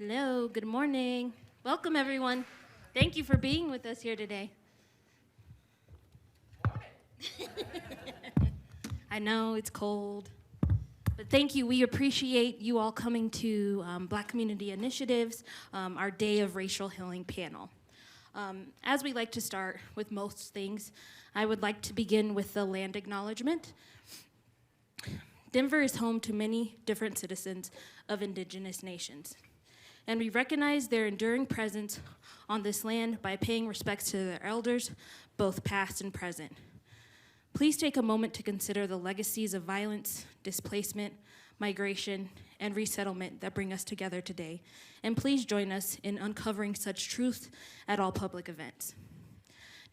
Hello, good morning. Welcome, everyone. Thank you for being with us here today. I know it's cold, but thank you. We appreciate you all coming to Black Community Initiatives, our Day of Racial Healing panel. As we like to start with most things, I would like to begin with the land acknowledgement. Denver is home to many different citizens of indigenous nations, and we recognize their enduring presence on this land by paying respects to their elders, both past and present. Please take a moment to consider the legacies of violence, displacement, migration, and resettlement that bring us together today, and please join us in uncovering such truth at all public events.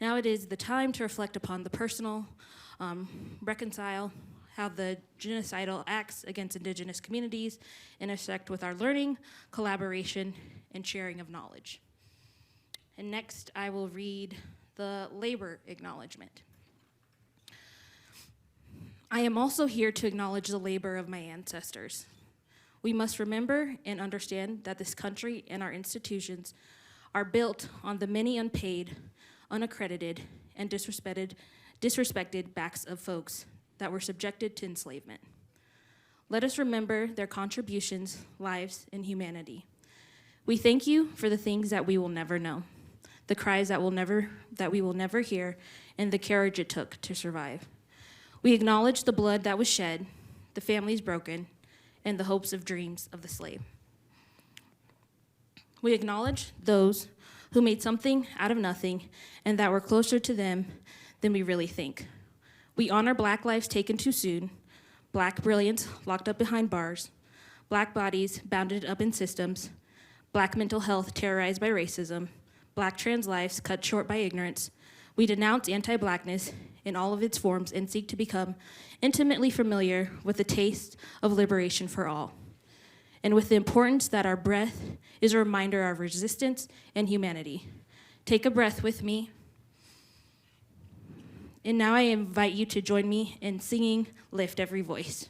Now it is the time to reflect upon the personal, reconcile how the genocidal acts against indigenous communities intersect with our learning, collaboration, and sharing of knowledge. And next, I will read the labor acknowledgement. I am also here to acknowledge the labor of my ancestors. We must remember and understand that this country and our institutions are built on the many unpaid, unaccredited, and disrespected backs of folks that were subjected to enslavement. Let us remember their contributions, lives, and humanity. We thank you for the things that we will never know, the cries that we will never hear, and the courage it took to survive. We acknowledge the blood that was shed, the families broken, and the hopes of dreams of the slave. We acknowledge those who made something out of nothing and that were closer to them than we really think. We honor Black lives taken too soon, Black brilliance locked up behind bars, Black bodies bounded up in systems, Black mental health terrorized by racism, Black trans lives cut short by ignorance. We denounce anti-Blackness in all of its forms and seek to become intimately familiar with the taste of liberation for all, and with the importance that our breath is a reminder of resistance and humanity. Take a breath with me. And now I invite you to join me in singing Lift Every Voice.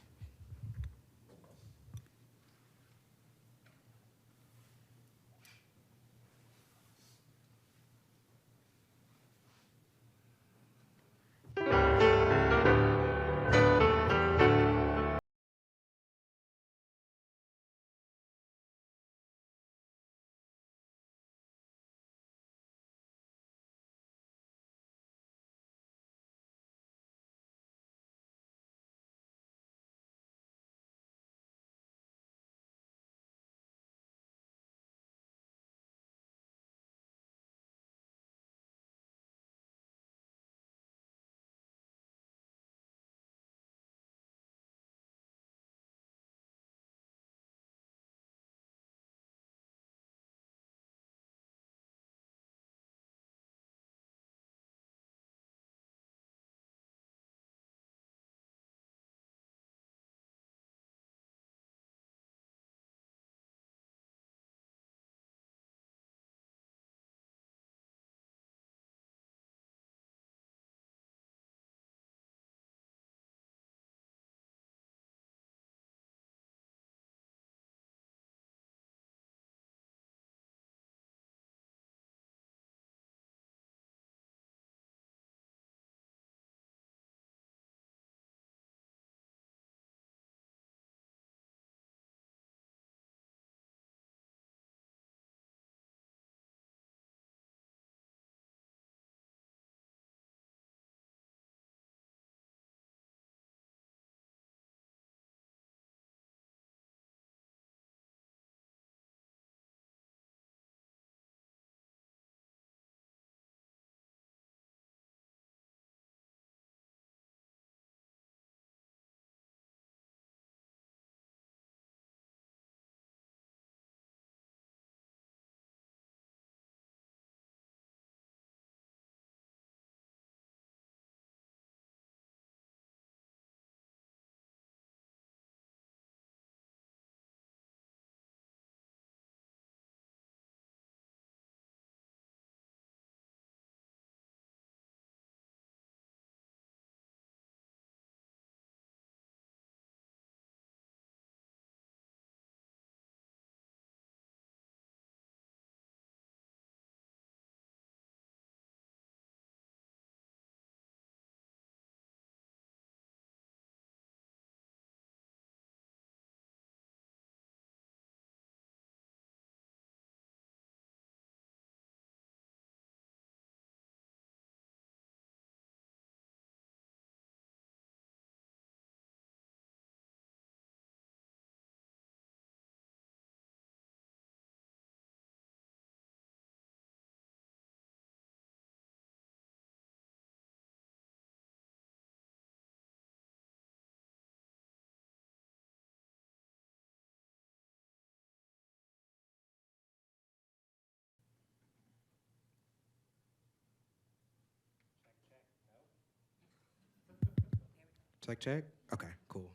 check. Okay, cool.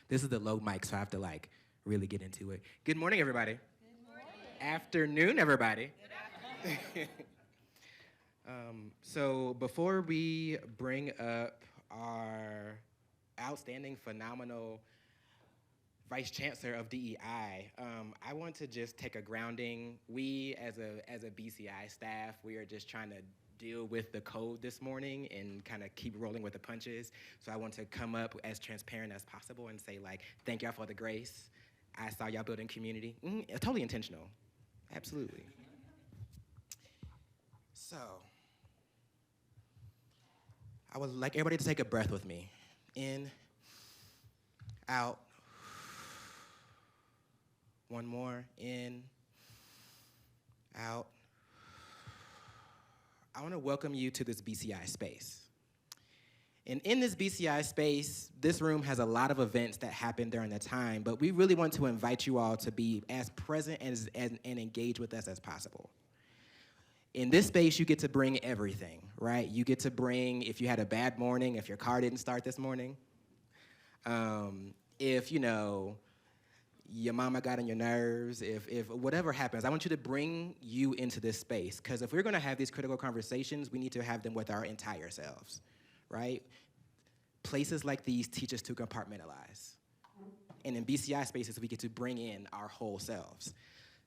This is the low mic, so I have to like really get into it. Good morning, everybody. Good morning. Afternoon, everybody. Good afternoon. So before we bring up our outstanding, phenomenal Vice Chancellor of DEI, I want to just take a grounding. We, as a BCI staff, we are just trying to deal with the code this morning and kind of keep rolling with the punches. So I want to come up as transparent as possible and say, like, thank y'all for the grace. I saw y'all building community. Totally intentional. Absolutely. So I would like everybody to take a breath with me. In, out. One more, in, out. I want to welcome you to this BCI space. And in this BCI space, this room has a lot of events that happen during the time, but we really want to invite you all to be as present and engage with us as possible. In this space, you get to bring everything, right? You get to bring, if you had a bad morning, if your car didn't start this morning, if, your mama got on your nerves, if whatever happens, I want you to bring you into this space. Because if we're going to have these critical conversations, we need to have them with our entire selves, right? Places like these teach us to compartmentalize. And in BCI spaces, we get to bring in our whole selves.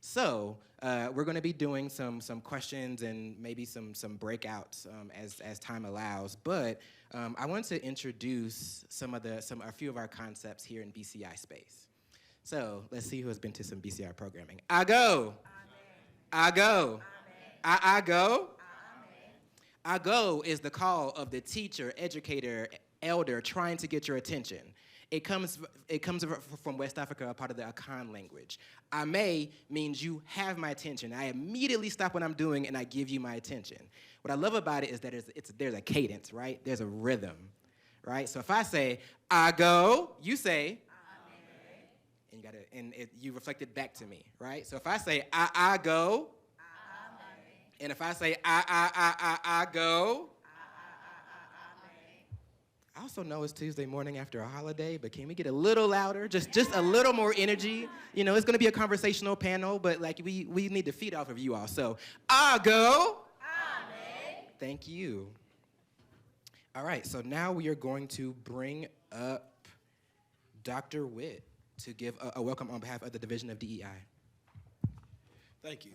So we're going to be doing some questions and maybe some breakouts as time allows. But I want to introduce a few of our concepts here in BCI space. So let's see who has been to some BCI programming. I go. Amen. I go. Amen. I go. Amen. I go is the call of the teacher, educator, elder trying to get your attention. It comes from West Africa, a part of the Akan language. Ame means you have my attention. I immediately stop what I'm doing and I give you my attention. What I love about it is that there's a cadence, right? There's a rhythm, right? So if I say, I go, you say, and you reflect it back to me, right? So if I say, I go, and if I say, I go, I also know it's Tuesday morning after a holiday, but can we get a little louder? Just a little more energy. It's going to be a conversational panel, but like we need to feed off of you all. So, I go. Amen. Thank you. All right, so now we are going to bring up Dr. Witt to give a welcome on behalf of the Division of DEI. Thank you.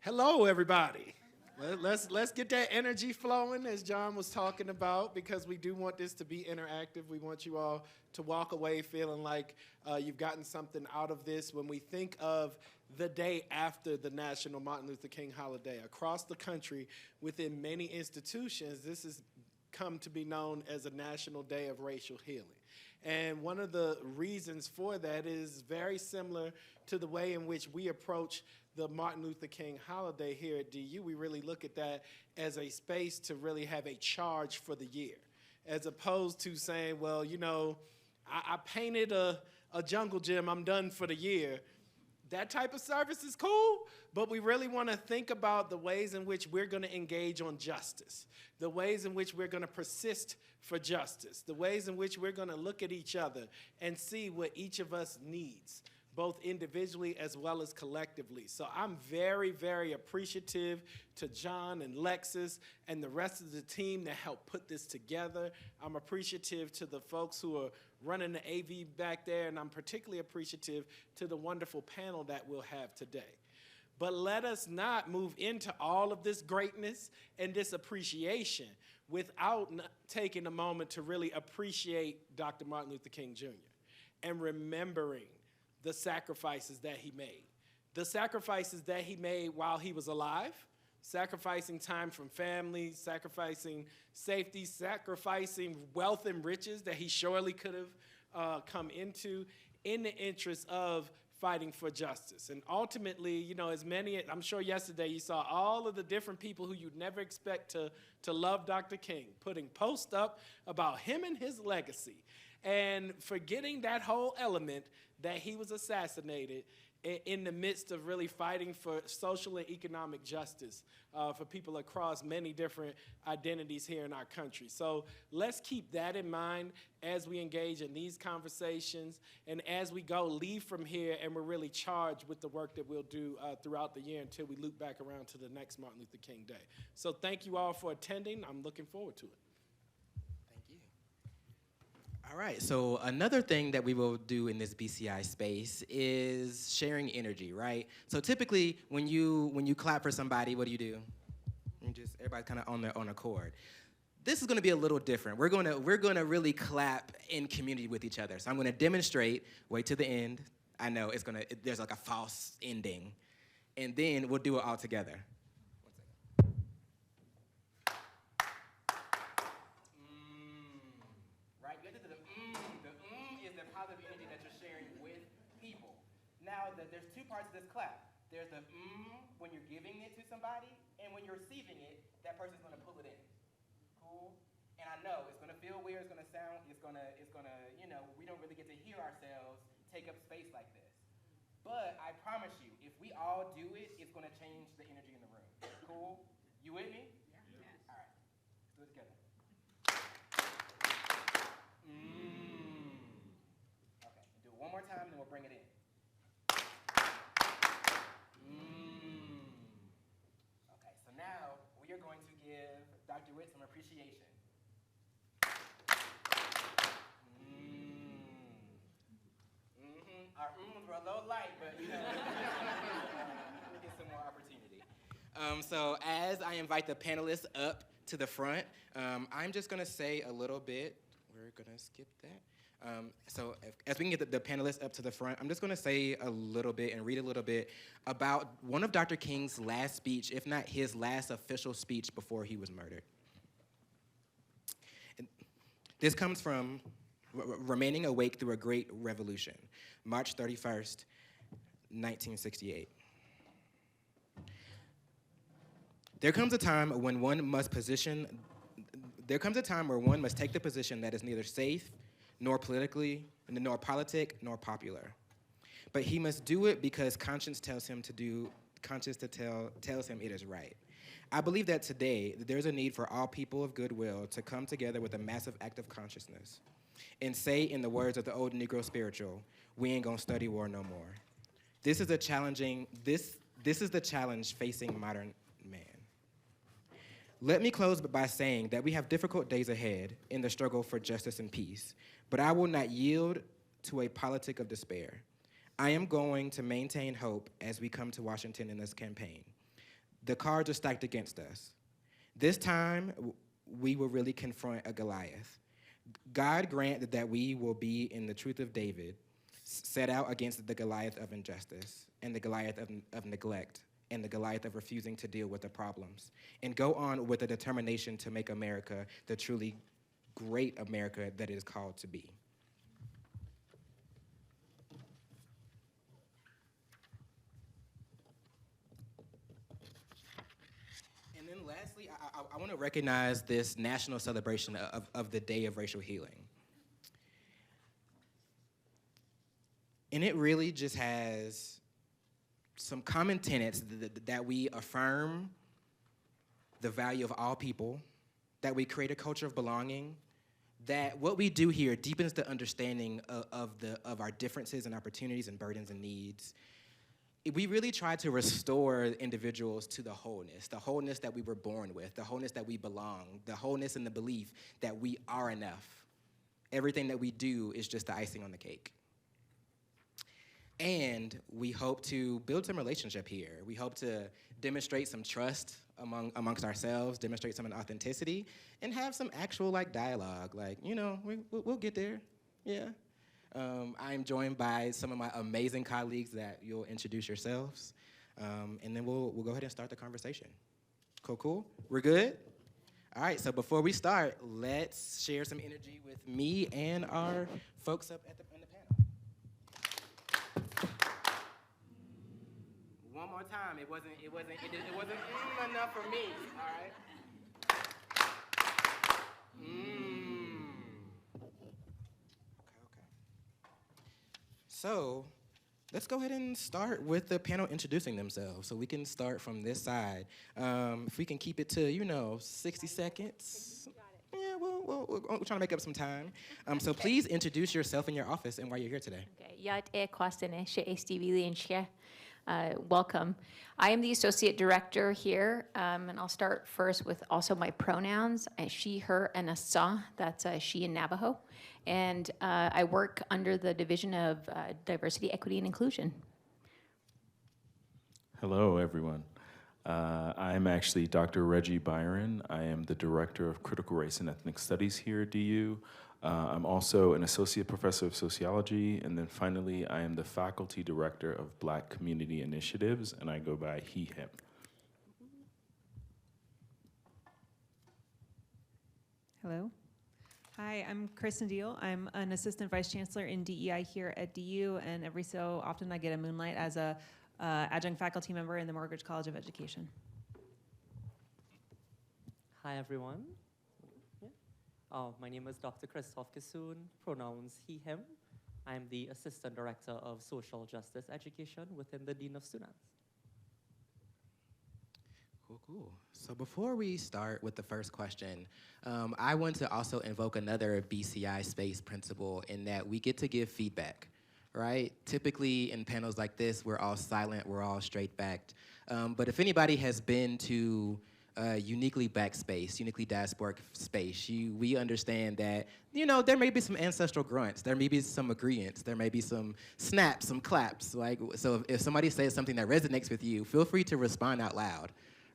Hello, everybody. Let's get that energy flowing, as John was talking about, because we do want this to be interactive. We want you all to walk away feeling like you've gotten something out of this. When we think of the day after the National Martin Luther King holiday, across the country, within many institutions, this has come to be known as a National Day of Racial Healing. And one of the reasons for that is very similar to the way in which we approach the Martin Luther King holiday here at DU. We really look at that as a space to really have a charge for the year, as opposed to saying, well, I painted a jungle gym, I'm done for the year. That type of service is cool, but we really want to think about the ways in which we're going to engage on justice, the ways in which we're going to persist for justice, the ways in which we're going to look at each other and see what each of us needs, both individually as well as collectively. So I'm very, very appreciative to John and Lexus and the rest of the team that helped put this together. I'm appreciative to the folks who are running the AV back there, and I'm particularly appreciative to the wonderful panel that we'll have today. But let us not move into all of this greatness and this appreciation without taking a moment to really appreciate Dr. Martin Luther King Jr. and remembering the sacrifices that he made. The sacrifices that he made while he was alive, sacrificing time from family, sacrificing safety, sacrificing wealth and riches that he surely could have come into in the interest of fighting for justice. And ultimately, as many, I'm sure yesterday you saw all of the different people who you'd never expect to love Dr. King, putting posts up about him and his legacy, and forgetting that whole element that he was assassinated in the midst of really fighting for social and economic justice for people across many different identities here in our country. So let's keep that in mind as we engage in these conversations and as we leave from here and we're really charged with the work that we'll do throughout the year until we loop back around to the next Martin Luther King Day. So thank you all for attending. I'm looking forward to it. All right, so another thing that we will do in this BCI space is sharing energy, right? So typically, when you clap for somebody, what do? You just, everybody's kind of on their own accord. This is gonna be a little different. We're gonna really clap in community with each other. So I'm gonna demonstrate, wait to the end. I know there's like a false ending. And then we'll do it all together. Now, there's two parts of this clap. There's the when you're giving it to somebody, and when you're receiving it, that person's gonna pull it in. Cool? And I know it's gonna feel weird, it's gonna sound, it's gonna, we don't really get to hear ourselves take up space like this. But I promise you, if we all do it, it's gonna change the energy in the room. Cool? You with me? Yeah. All right, let's do it together. Okay, do it one more time, then we'll bring it in. Now, we are going to give Dr. Witt some appreciation. Our were a little light, but we'll get some more opportunity. So as I invite the panelists up to the front, I'm just gonna say a little bit. We're gonna skip that. So as we can get the panelists up to the front, I'm just going to say a little bit and read a little bit about one of Dr. King's last speech, if not his last official speech before he was murdered. And this comes from Remaining Awake Through a Great Revolution, March 31st, 1968. There comes a time where one must take the position that is neither safe, nor politic, nor popular. But he must do it because conscience tells him it is right. I believe that today there's a need for all people of goodwill to come together with a massive act of consciousness and say, in the words of the old Negro spiritual, we ain't gonna study war no more. This is the challenge facing modern man. Let me close by saying that we have difficult days ahead in the struggle for justice and peace, but I will not yield to a politic of despair. I am going to maintain hope as we come to Washington in this campaign. The cards are stacked against us. This time, we will really confront a Goliath. God grant that we will be, in the truth of David, set out against the Goliath of injustice and the Goliath of neglect and the Goliath of refusing to deal with the problems, and go on with a determination to make America the truly great America that it is called to be. And then lastly, I want to recognize this national celebration of the Day of Racial Healing. And it really just has some common tenets that we affirm the value of all people, that we create a culture of belonging, that what we do here deepens the understanding of our differences and opportunities and burdens and needs. We really try to restore individuals to the wholeness that we were born with, the wholeness that we belong, the wholeness and the belief that we are enough. Everything that we do is just the icing on the cake. And we hope to build some relationship here. We hope to demonstrate some trust amongst ourselves, demonstrate some authenticity, and have some actual dialogue. We'll get there, yeah. I'm joined by some of my amazing colleagues that you'll introduce yourselves, and then we'll go ahead and start the conversation. Cool? We're good? All right, so before we start, let's share some energy with me and our folks up in the panel. One more time. It wasn't enough for me. All right. Okay. So, Let's go ahead and start with the panel introducing themselves. So we can start from this side. If we can keep it to, 60 seconds. Yeah, we're trying to make up some time. So please introduce yourself and your office and why you're here today. Welcome. I am the Associate Director here, and I'll start first with also my pronouns, she, her, and asa, that's she in Navajo. And I work under the Division of Diversity, Equity, and Inclusion. Hello, everyone. I'm actually Dr. Reggie Byron. I am the Director of Critical Race and Ethnic Studies here at DU. I'm also an Associate Professor of Sociology, and then finally, I am the Faculty Director of Black Community Initiatives, and I go by he, him. Hello. Hi, I'm Kristen Deal. I'm an Assistant Vice Chancellor in DEI here at DU, and every so often I get a moonlight as a adjunct faculty member in the Mortgage College of Education. Hi, everyone. My name is Dr. Christoph Kissoon, pronouns he, him. I'm the Assistant Director of Social Justice Education within the Dean of Students. Cool. So before we start with the first question, I want to also invoke another BCI space principle in that we get to give feedback, right? Typically in panels like this, we're all silent, we're all straight-backed. But if anybody has been to uniquely black space, uniquely diasporic space, we understand that, there may be some ancestral grunts, there may be some agreements, there may be some snaps, some claps. So if somebody says something that resonates with you, feel free to respond out loud,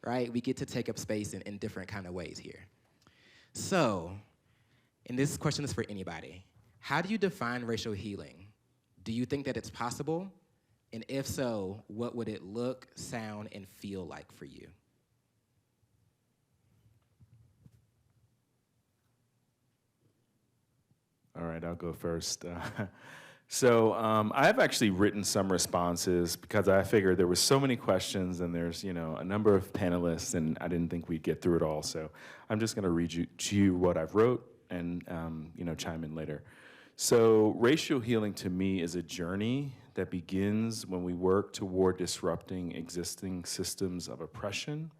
right? We get to take up space in different kind of ways here. So, and this question is for anybody. How do you define racial healing? Do you think that it's possible? And if so, what would it look, sound, and feel like for you? All right, I'll go first. So I've actually written some responses because I figured there were so many questions and there's a number of panelists and I didn't think we'd get through it all. So I'm just going to read to you what I've wrote and chime in later. So racial healing to me is a journey that begins when we work toward disrupting existing systems of oppression.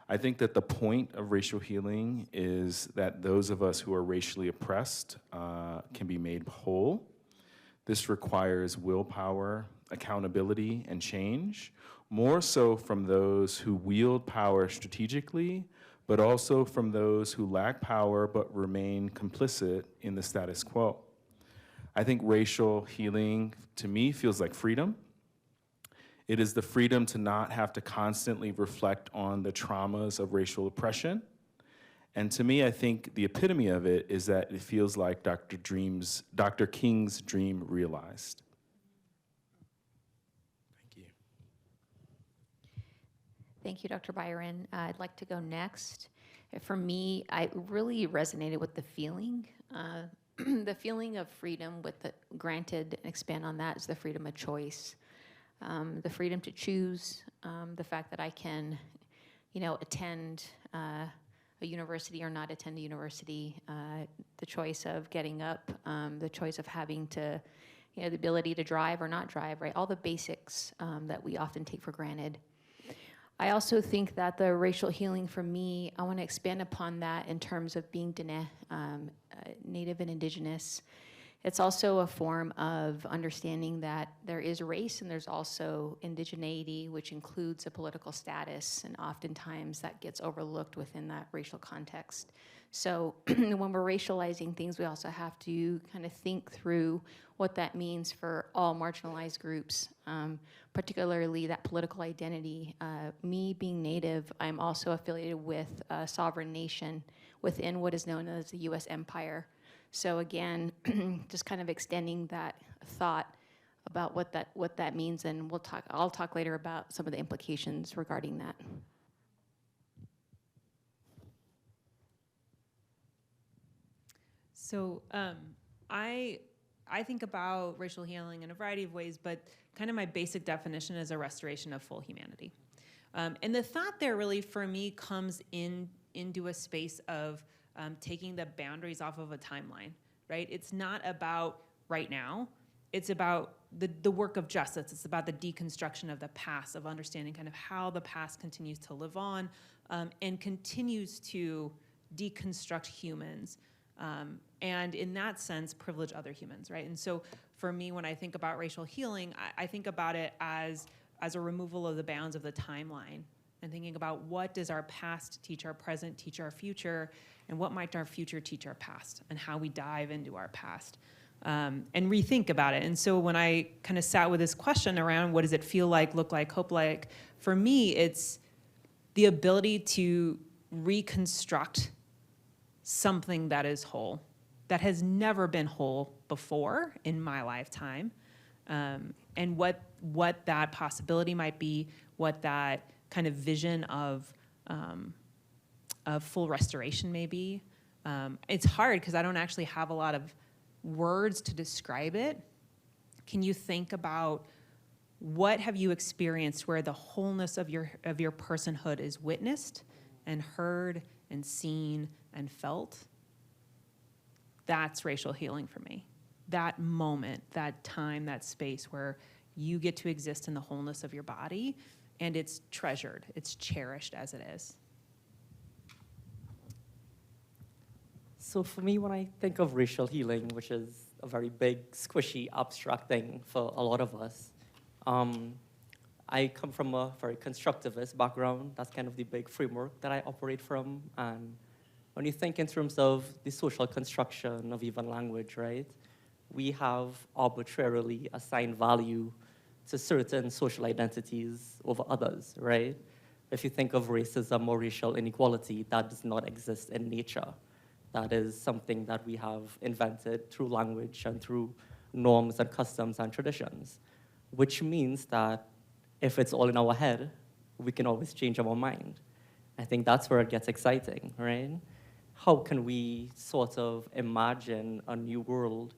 I think that the point of racial healing is that those of us who are racially oppressed can be made whole. This requires willpower, accountability, and change, more so from those who wield power strategically, but also from those who lack power but remain complicit in the status quo. I think racial healing, to me, feels like freedom. It is the freedom to not have to constantly reflect on the traumas of racial oppression. And to me, I think the epitome of it is that it feels like Dr. King's dream realized. Thank you. Thank you, Dr. Byron. I'd like to go next. For me, I really resonated with the feeling. The feeling of freedom granted, expand on that, is the freedom of choice. The freedom to choose, the fact that I can, attend a university or not attend a university, the choice of getting up, the choice of having to, the ability to drive or not drive, right? All the basics that we often take for granted. I also think that the racial healing for me, I want to expand upon that in terms of being Native and Indigenous. It's also a form of understanding that there is race and there's also indigeneity, which includes a political status, and oftentimes that gets overlooked within that racial context. So when we're racializing things, we also have to kind of think through what that means for all marginalized groups, particularly that political identity. Me being Native, I'm also affiliated with a sovereign nation within what is known as the U.S. Empire. So again, just kind of extending that thought about what that means, and I'll talk later about some of the implications regarding that. So I think about racial healing in a variety of ways, but kind of my basic definition is a restoration of full humanity. And the thought there really, for me, comes into a space of taking the boundaries off of a timeline, right? It's not about right now. It's about the work of justice. It's about the deconstruction of the past, of understanding kind of how the past continues to live on and continues to deconstruct humans. And in that sense, privilege other humans, right? And so for me, when I think about racial healing, I think about it as a removal of the bounds of the timeline and thinking about what does our past teach our present, teach our future, and what might our future teach our past, and how we dive into our past and rethink about it. And so when I kind of sat with this question around what does it feel like, look like, hope like, for me, it's the ability to reconstruct something that is whole, that has never been whole before in my lifetime, and what that possibility might be, what that kind of vision of full restoration may be. It's hard because I don't actually have a lot of words to describe it. Can you think about what have you experienced where the wholeness of your personhood is witnessed and heard and seen and felt? That's racial healing for me. That moment, that time, that space where you get to exist in the wholeness of your body, and it's treasured, it's cherished as it is. So for me, when I think of racial healing, which is a very big, squishy, abstract thing for a lot of us, I come from a very constructivist background. That's kind of the big framework that I operate from. And when you think in terms of the social construction of even language, right, we have arbitrarily assigned value to certain social identities over others, right? If you think of racism or racial inequality, that does not exist in nature. That is something that we have invented through language and through norms and customs and traditions, which means that if it's all in our head, we can always change our mind. I think that's where it gets exciting, right? How can we sort of imagine a new world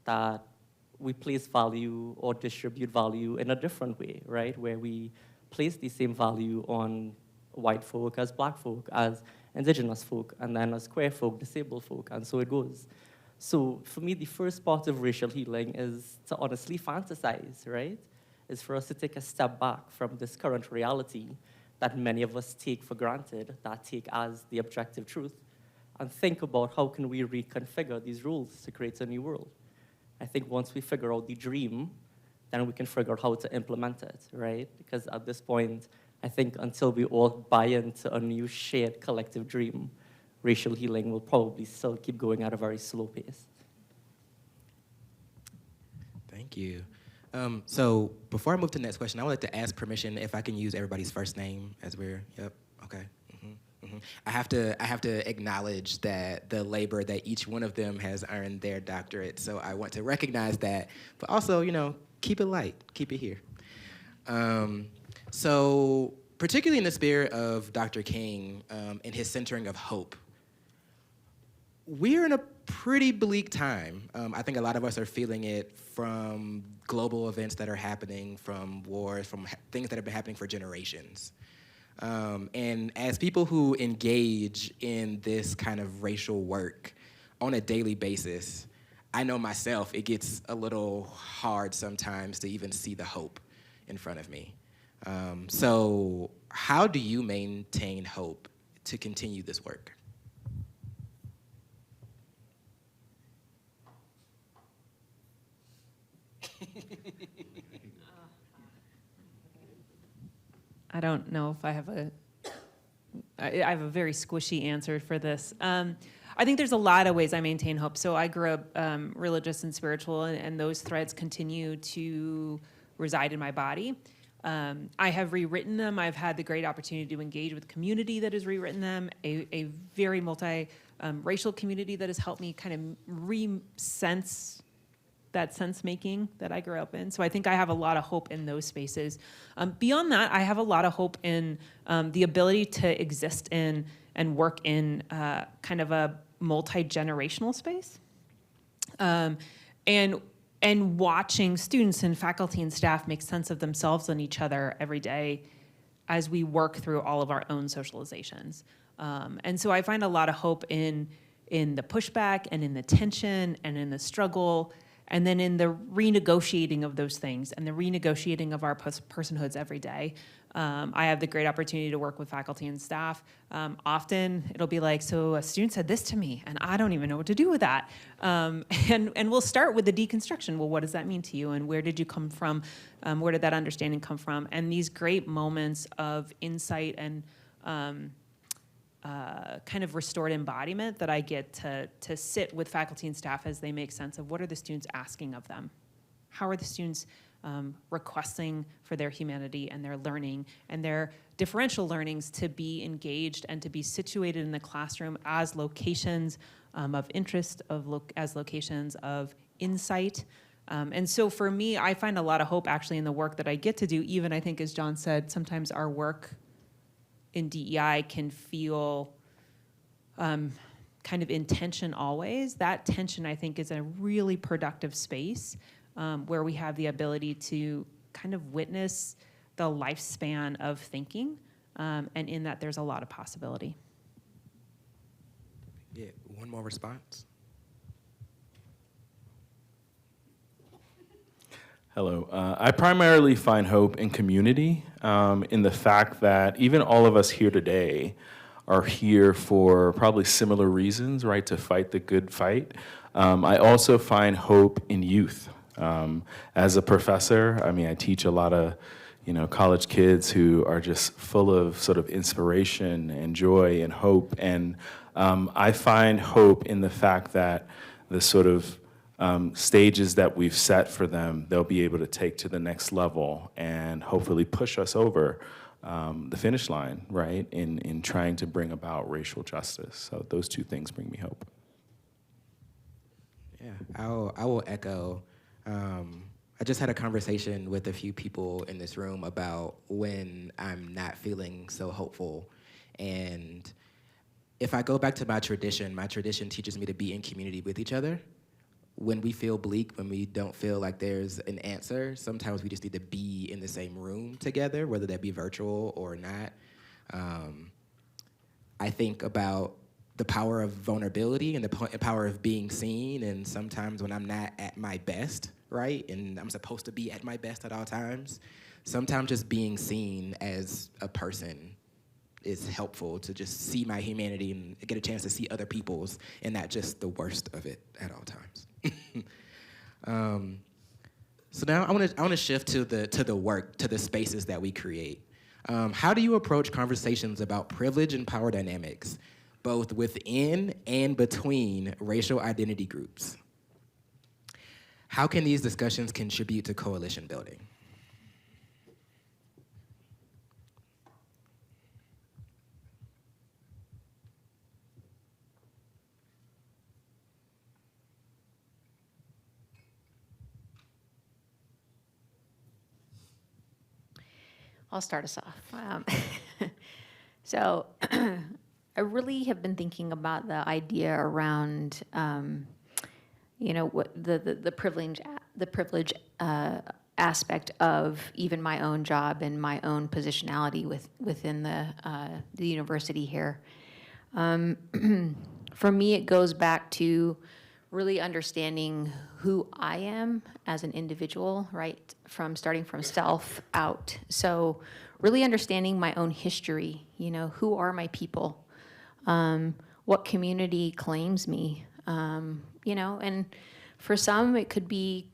that we place value or distribute value in a different way, right? Where we place the same value on white folk as black folk, as indigenous folk, and then as queer folk, disabled folk, and so it goes. So for me, the first part of racial healing is to honestly fantasize, right? Is for us to take a step back from this current reality that many of us take for granted, that take as the objective truth, and think about how can we reconfigure these rules to create a new world. I think once we figure out the dream, then we can figure out how to implement it, right? Because at this point, I think until we all buy into a new shared collective dream, racial healing will probably still keep going at a very slow pace. Thank you. So before I move to the next question, I would like to ask permission if I can use everybody's first name as we're, yep, okay. I have to acknowledge that the labor that each one of them has earned their doctorate, so I want to recognize that, but also, you know, keep it light, keep it here. So particularly in the spirit of Dr. King and his centering of hope, we're in a pretty bleak time. I think a lot of us are feeling it from global events that are happening, from wars, from things that have been happening for generations. And as people who engage in this kind of racial work on a daily basis, I know myself, it gets a little hard sometimes to even see the hope in front of me. So how do you maintain hope to continue this work? I don't know if I have I have a very squishy answer for this. I think there's a lot of ways I maintain hope. So I grew up religious and spiritual, and those threads continue to reside in my body. I have rewritten them. I've had the great opportunity to engage with community that has rewritten them, a very multi-racial community that has helped me kind of re-sense that sense-making that I grew up in. So I think I have a lot of hope in those spaces. Beyond that, I have a lot of hope in the ability to exist in and work in kind of a multi-generational space. And watching students and faculty and staff make sense of themselves and each other every day as we work through all of our own socializations. And so I find a lot of hope in the pushback and in the tension and in the struggle And then in the renegotiating of those things and the renegotiating of our personhoods every day, I have the great opportunity to work with faculty and staff. Often it'll be like, so a student said this to me, and I don't even know what to do with that. And we'll start with the deconstruction. Well, what does that mean to you, and where did you come from? Where did that understanding come from? And these great moments of insight and kind of restored embodiment that I get to sit with faculty and staff as they make sense of what are the students asking of them? How are the students requesting for their humanity and their learning and their differential learnings to be engaged and to be situated in the classroom as locations of interest, as locations of insight. And so for me, I find a lot of hope actually in the work that I get to do. Even I think, as John said, sometimes our work in DEI can feel kind of in tension always. That tension, I think, is a really productive space where we have the ability to kind of witness the lifespan of thinking, and in that there's a lot of possibility. Yeah, one more response. Hello. I primarily find hope in community, in the fact that even all of us here today are here for probably similar reasons, right, to fight the good fight. I also find hope in youth. As a professor, I mean, I teach a lot of, college kids who are just full of sort of inspiration and joy and hope. And I find hope in the fact that the sort of stages that we've set for them, they'll be able to take to the next level and hopefully push us over the finish line, right, in trying to bring about racial justice. So those two things bring me hope. Yeah, I will echo. I just had a conversation with a few people in this room about when I'm not feeling so hopeful. And if I go back to my tradition teaches me to be in community with each other. When we feel bleak, when we don't feel like there's an answer, sometimes we just need to be in the same room together, whether that be virtual or not. I think about the power of vulnerability and the power of being seen, and sometimes when I'm not at my best, right, and I'm supposed to be at my best at all times, sometimes just being seen as a person is helpful to just see my humanity and get a chance to see other people's and not just the worst of it at all times. So now I want to shift to the work, to the spaces that we create. How do you approach conversations about privilege and power dynamics, both within and between racial identity groups? How can these discussions contribute to coalition building? I'll start us off. So I really have been thinking about the idea around, what the privilege aspect of even my own job and my own positionality within the university here. For me, it goes back to really understanding who I am as an individual, right? Starting from self out. So really understanding my own history, who are my people? What community claims me? And for some it could be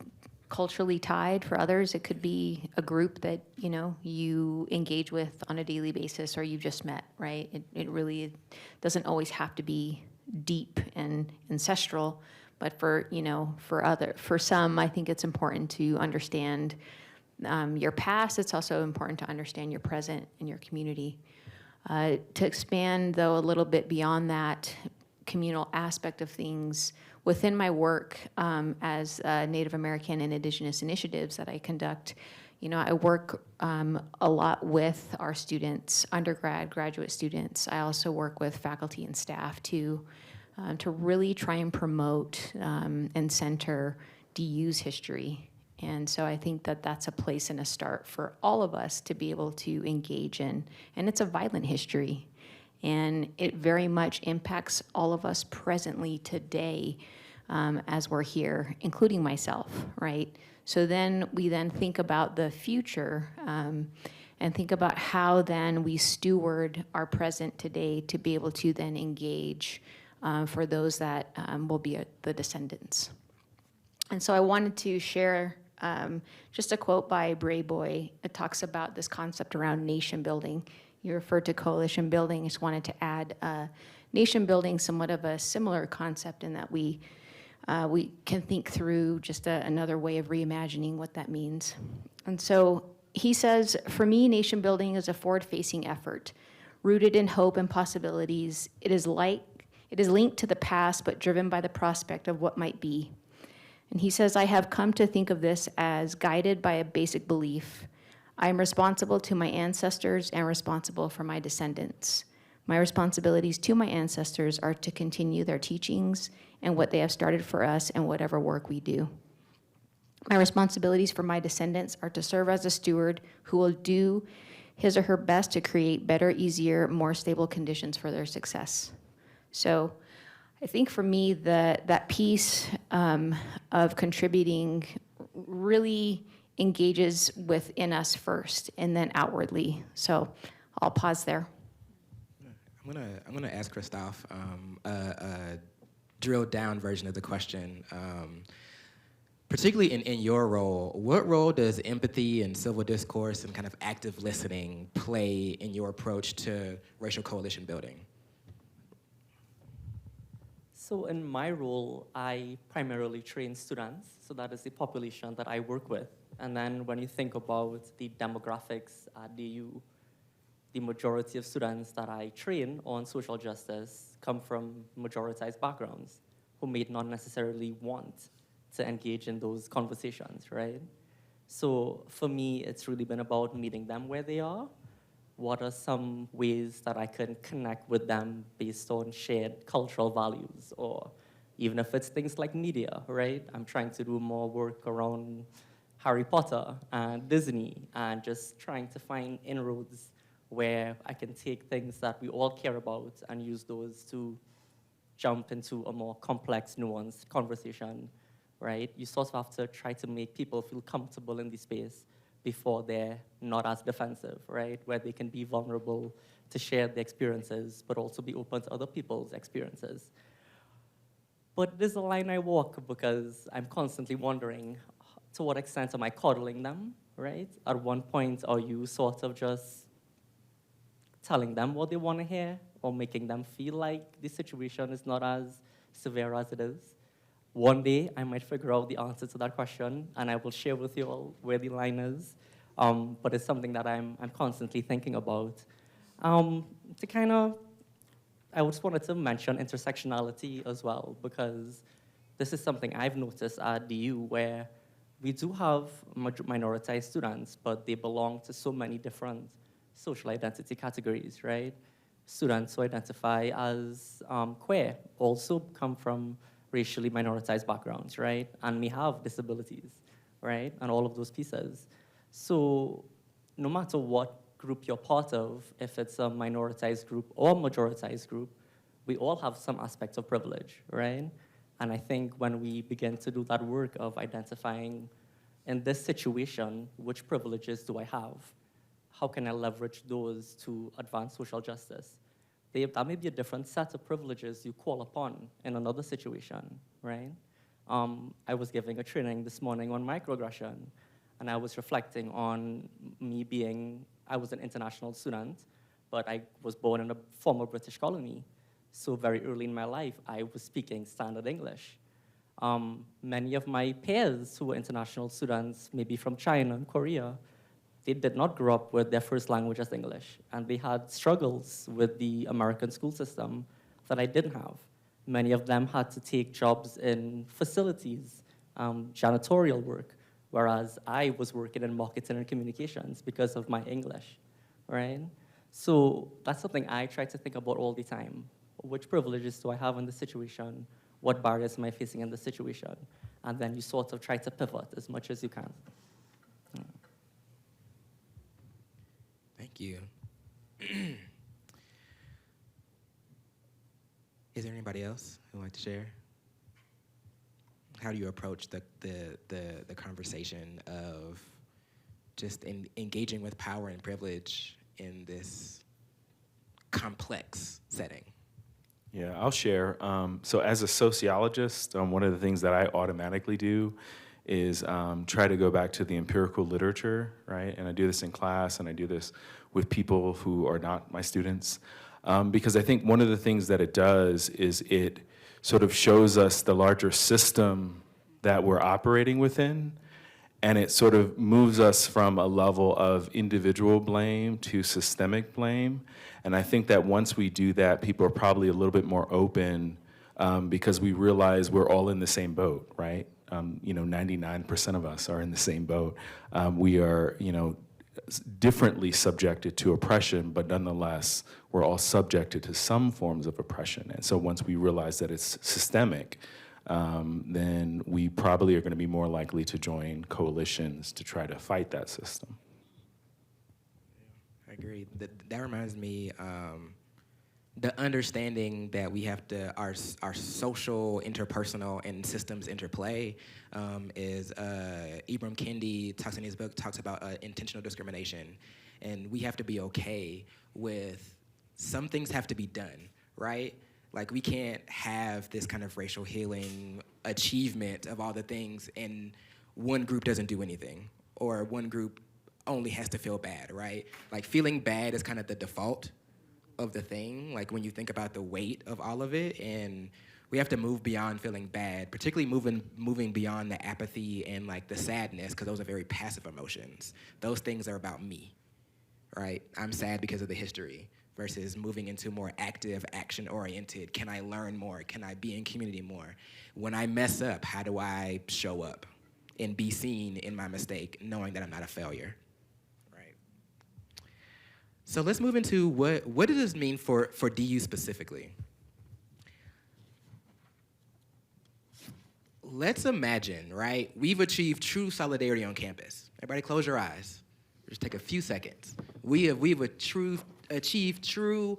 culturally tied. For others, it could be a group that, you engage with on a daily basis or you've just met, right? It really doesn't always have to be deep and ancestral. But for some, I think it's important to understand your past. It's also important to understand your present and your community. To expand, though, a little bit beyond that communal aspect of things, within my work as Native American and Indigenous initiatives that I conduct, I work a lot with our students, undergrad, graduate students. I also work with faculty and staff to really try and promote and center DU's history. And so I think that that's a place and a start for all of us to be able to engage in. And it's a violent history. And it very much impacts all of us presently today. as we're here, including myself, right? So then we then think about the future and think about how then we steward our present today to be able to then engage for those that will be the descendants. And so I wanted to share just a quote by Bray Boy. It talks about this concept around nation building. You referred to coalition building. I just wanted to add nation building, somewhat of a similar concept in that we can think through just another way of reimagining what that means. And so he says, for me, nation building is a forward-facing effort, rooted in hope and possibilities. It is linked to the past, but driven by the prospect of what might be. And he says, I have come to think of this as guided by a basic belief. I am responsible to my ancestors and responsible for my descendants. My responsibilities to my ancestors are to continue their teachings and what they have started for us and whatever work we do. My responsibilities for my descendants are to serve as a steward who will do his or her best to create better, easier, more stable conditions for their success. So I think for me, that piece of contributing really engages within us first and then outwardly. So I'll pause there. I'm gonna ask Christophe a drilled down version of the question. Particularly in your role, what role does empathy and civil discourse and kind of active listening play in your approach to racial coalition building? So in my role, I primarily train students, so that is the population that I work with. And then when you think about the demographics at DU, the majority of students that I train on social justice come from majoritized backgrounds who may not necessarily want to engage in those conversations, right? So for me, it's really been about meeting them where they are. What are some ways that I can connect with them based on shared cultural values, or even if it's things like media, right? I'm trying to do more work around Harry Potter and Disney and just trying to find inroads where I can take things that we all care about and use those to jump into a more complex, nuanced conversation, right? You sort of have to try to make people feel comfortable in the space before they're not as defensive, right? Where they can be vulnerable to share their experiences, but also be open to other people's experiences. But there's a line I walk because I'm constantly wondering, to what extent am I coddling them, right? At one point, are you sort of just telling them what they want to hear or making them feel like the situation is not as severe as it is? One day, I might figure out the answer to that question, and I will share with you all where the line is. But it's something that I'm constantly thinking about. I just wanted to mention intersectionality as well, because this is something I've noticed at DU, where we do have minoritized students, but they belong to so many different social identity categories, right? Students who identify as queer also come from racially minoritized backgrounds, right? And may have disabilities, right? And all of those pieces. So no matter what group you're part of, if it's a minoritized group or majoritized group, we all have some aspects of privilege, right? And I think when we begin to do that work of identifying, in this situation, which privileges do I have? How can I leverage those to advance social justice? That may be a different set of privileges you call upon in another situation, right? I was giving a training this morning on microaggression, and I was reflecting on I was an international student, but I was born in a former British colony. So very early in my life, I was speaking standard English. Many of my peers who were international students, maybe from China and Korea, they did not grow up with their first language as English, and they had struggles with the American school system that I didn't have. Many of them had to take jobs in facilities, janitorial work, whereas I was working in marketing and communications because of my English, right? So that's something I try to think about all the time. Which privileges do I have in this situation? What barriers am I facing in this situation? And then you sort of try to pivot as much as you can. Thank you. Is there anybody else who would like to share? How do you approach the conversation of just engaging with power and privilege in this complex setting? Yeah, I'll share. So as a sociologist, one of the things that I automatically do is try to go back to the empirical literature, right? And I do this in class, and I do this with people who are not my students. Because I think one of the things that it does is it sort of shows us the larger system that we're operating within, and it sort of moves us from a level of individual blame to systemic blame. And I think that once we do that, people are probably a little bit more open because we realize we're all in the same boat, right? 99% of us are in the same boat. We are, differently subjected to oppression, but nonetheless, we're all subjected to some forms of oppression. And so once we realize that it's systemic, then we probably are going to be more likely to join coalitions to try to fight that system. I agree. That reminds me, the understanding that we have to, our social, interpersonal, and systems interplay is Ibram Kendi talks in his book, talks about intentional discrimination. And we have to be okay with some things have to be done, right? Like, we can't have this kind of racial healing achievement of all the things and one group doesn't do anything, or one group only has to feel bad, right? Like, feeling bad is kind of the default of the thing, like when you think about the weight of all of it, and we have to move beyond feeling bad, particularly moving beyond the apathy and like the sadness, because those are very passive emotions. Those things are about me, right? I'm sad because of the history, versus moving into more active, action-oriented. Can I learn more? Can I be in community more? When I mess up, how do I show up and be seen in my mistake, knowing that I'm not a failure, right? So let's move into what does this mean for DU specifically? Let's imagine, right? We've achieved true solidarity on campus. Everybody close your eyes. Just take a few seconds. We've achieved true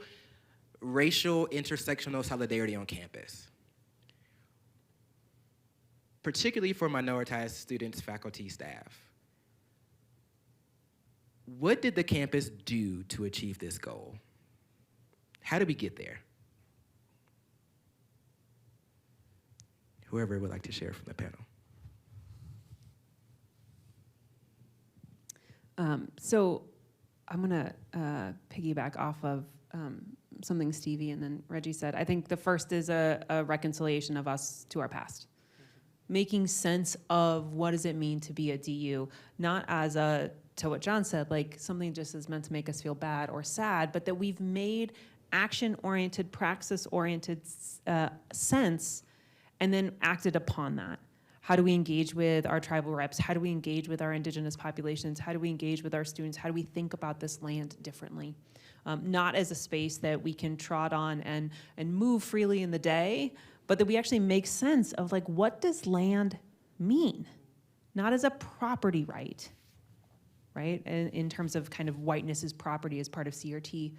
racial intersectional solidarity on campus, particularly for minoritized students, faculty, staff. What did the campus do to achieve this goal? How did we get there? Whoever would like to share from the panel. So I'm gonna piggyback off of something Stevie and then Reggie said. I think the first is a reconciliation of us to our past. Making sense of what does it mean to be a DU, not as to what John said, like something just is meant to make us feel bad or sad, but that we've made action-oriented, praxis-oriented sense and then acted upon that. How do we engage with our tribal reps? How do we engage with our indigenous populations? How do we engage with our students? How do we think about this land differently? Not as a space that we can trot on and move freely in the day, but that we actually make sense of like, what does land mean? Not as a property right? In terms of kind of whiteness as property as part of CRT,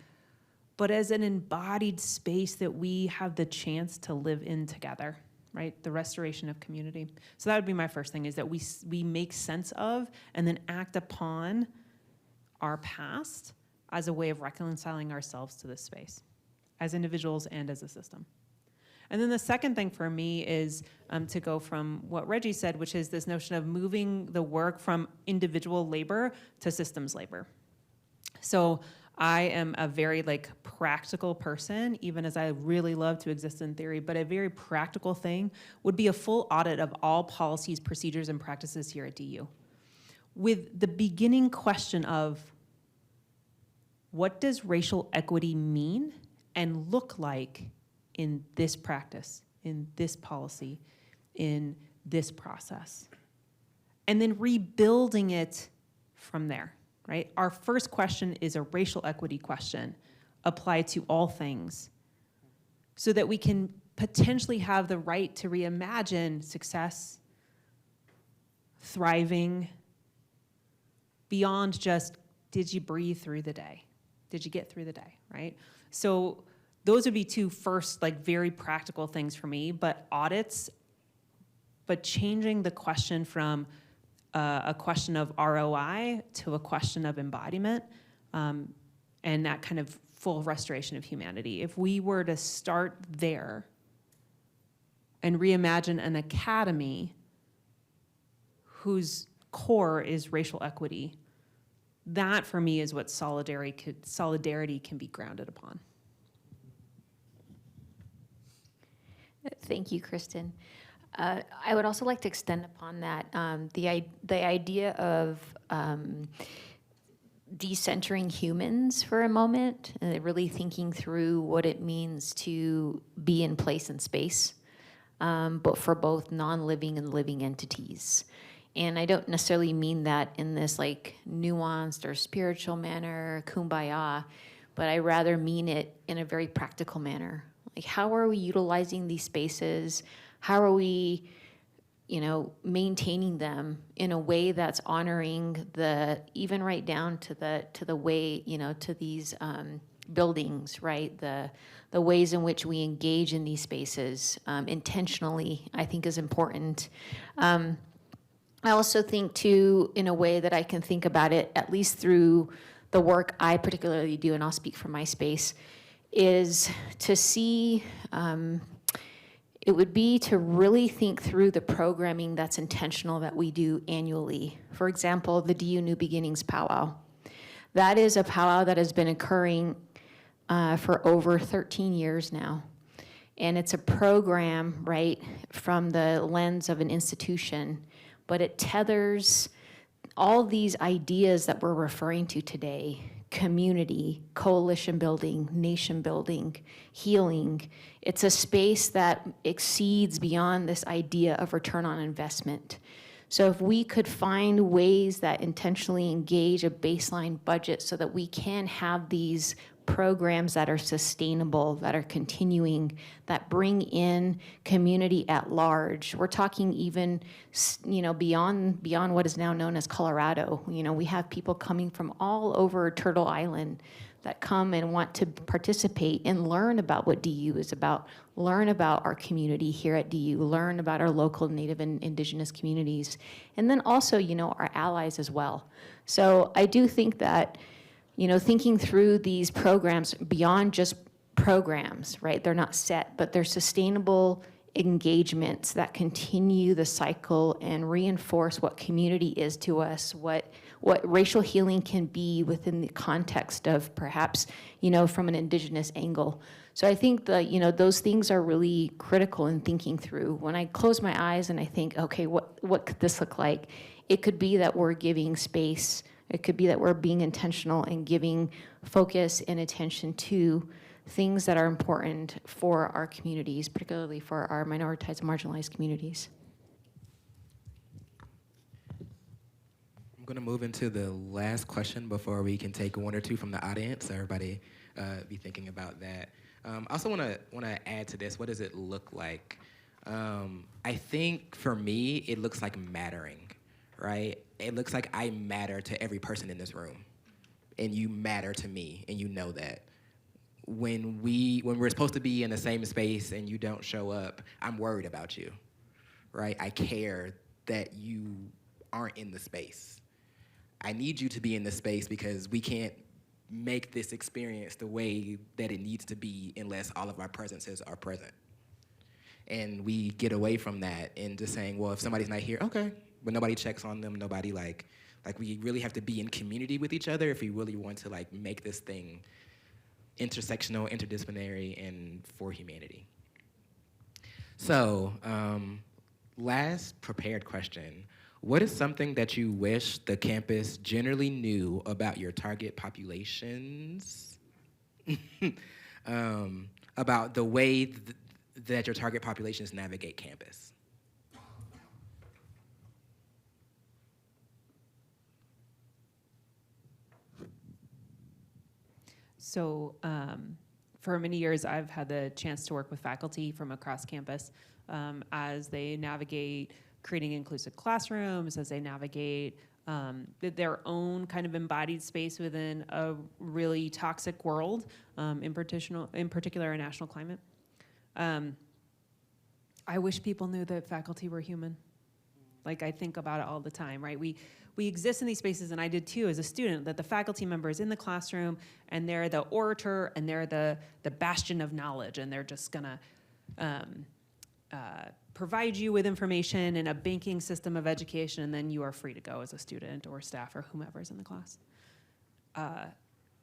but as an embodied space that we have the chance to live in together. Right, the restoration of community. So that would be my first thing, is that we make sense of and then act upon our past as a way of reconciling ourselves to this space, as individuals and as a system. And then the second thing for me is to go from what Reggie said, which is this notion of moving the work from individual labor to systems labor. So I am a very practical person, even as I really love to exist in theory, but a very practical thing would be a full audit of all policies, procedures, and practices here at DU. With the beginning question of, what does racial equity mean and look like in this practice, in this policy, in this process? And then rebuilding it from there. Right? Our first question is a racial equity question applied to all things, so that we can potentially have the right to reimagine success, thriving, beyond just, did you breathe through the day? Did you get through the day, right? So those would be two first very practical things for me, but audits but changing the question from a question of ROI to a question of embodiment, and that kind of full restoration of humanity. If we were to start there and reimagine an academy whose core is racial equity, that for me is what solidarity can be grounded upon. Thank you, Kristen. I would also like to extend upon that the idea of decentering humans for a moment, and really thinking through what it means to be in place and space, but for both non-living and living entities. And I don't necessarily mean that in this like nuanced or spiritual manner, kumbaya, but I rather mean it in a very practical manner. Like, how are we utilizing these spaces? How are we, maintaining them in a way that's honoring even right down to the way, to these buildings, right? The ways in which we engage in these spaces intentionally, I think, is important. I also think too, in a way that I can think about it, at least through the work I particularly do, and I'll speak for my space, is to see, it would be to really think through the programming that's intentional that we do annually. For example, the DU New Beginnings powwow. That is a powwow that has been occurring for over 13 years now. And it's a program, right, from the lens of an institution, but it tethers all these ideas that we're referring to today: community, coalition building, nation building, healing. It's a space that exceeds beyond this idea of return on investment. So if we could find ways that intentionally engage a baseline budget so that we can have these programs that are sustainable, that are continuing, that bring in community at large. We're talking even, beyond what is now known as Colorado. We have people coming from all over Turtle Island that come and want to participate and learn about what DU is about, learn about our community here at DU, learn about our local Native and Indigenous communities, and then also, our allies as well. So I do think that thinking through these programs beyond just programs, right? They're not set, but they're sustainable engagements that continue the cycle and reinforce what community is to us, what racial healing can be within the context of perhaps, from an Indigenous angle. So I think those things are really critical in thinking through. When I close my eyes and I think, okay, what could this look like? It could be that we're giving space. It could be that we're being intentional and giving focus and attention to things that are important for our communities, particularly for our minoritized and marginalized communities. I'm going to move into the last question before we can take one or two from the audience. So everybody be thinking about that. I also want to add to this. What does it look like? I think for me, it looks like mattering, right? It looks like I matter to every person in this room, and you matter to me, and you know that. When we're supposed to be in the same space and you don't show up, I'm worried about you, right? I care that you aren't in the space. I need you to be in the space because we can't make this experience the way that it needs to be unless all of our presences are present. And we get away from that and just saying, well, if somebody's not here, okay. But nobody checks on them, nobody like we really have to be in community with each other if we really want to make this thing intersectional, interdisciplinary, and for humanity. So, last prepared question. What is something that you wish the campus generally knew about your target populations? About the way that your target populations navigate campus? So for many years, I've had the chance to work with faculty from across campus as they navigate creating inclusive classrooms, as they navigate their own kind of embodied space within a really toxic world, in particular our national climate. I wish people knew that faculty were human. Like, I think about it all the time, right? We exist in these spaces, and I did too as a student, that the faculty member is in the classroom, and they're the orator, and they're the bastion of knowledge, and they're just gonna provide you with information in a banking system of education, and then you are free to go as a student or staff or whomever's in the class.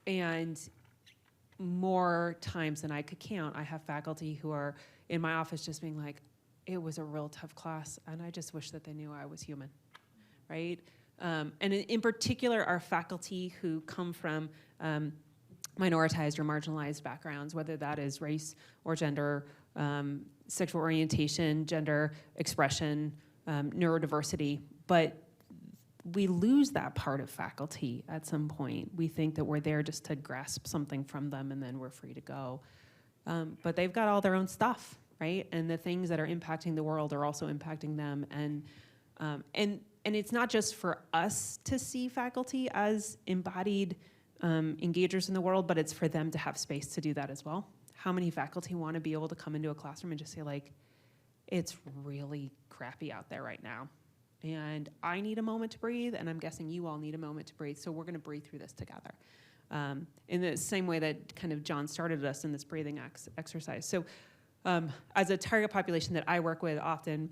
And more times than I could count, I have faculty who are in my office just being like, it was a real tough class, and I just wish that they knew I was human, right? And in particular, our faculty who come from minoritized or marginalized backgrounds, whether that is race or gender, sexual orientation, gender expression, neurodiversity, but we lose that part of faculty at some point. We think that we're there just to grasp something from them and then we're free to go. But they've got all their own stuff, right? And the things that are impacting the world are also impacting them. And it's not just for us to see faculty as embodied engagers in the world, but it's for them to have space to do that as well. How many faculty want to be able to come into a classroom and just say, like, it's really crappy out there right now, and I need a moment to breathe, and I'm guessing you all need a moment to breathe, so we're going to breathe through this together. In the same way that kind of John started us in this breathing exercise. So as a target population that I work with often,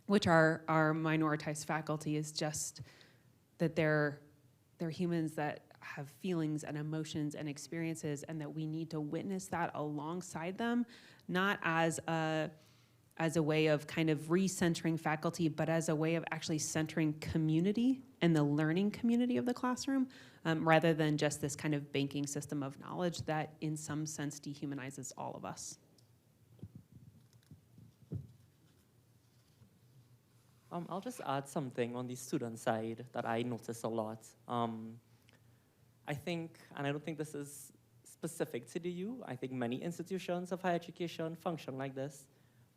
which are our minoritized faculty, is just that they're humans that have feelings and emotions and experiences, and that we need to witness that alongside them, not as a way of kind of recentering faculty, but as a way of actually centering community and the learning community of the classroom, rather than just this kind of banking system of knowledge that in some sense dehumanizes all of us. I'll just add something on the student side that I notice a lot. I think, and I don't think this is specific to the U, I think many institutions of higher education function like this,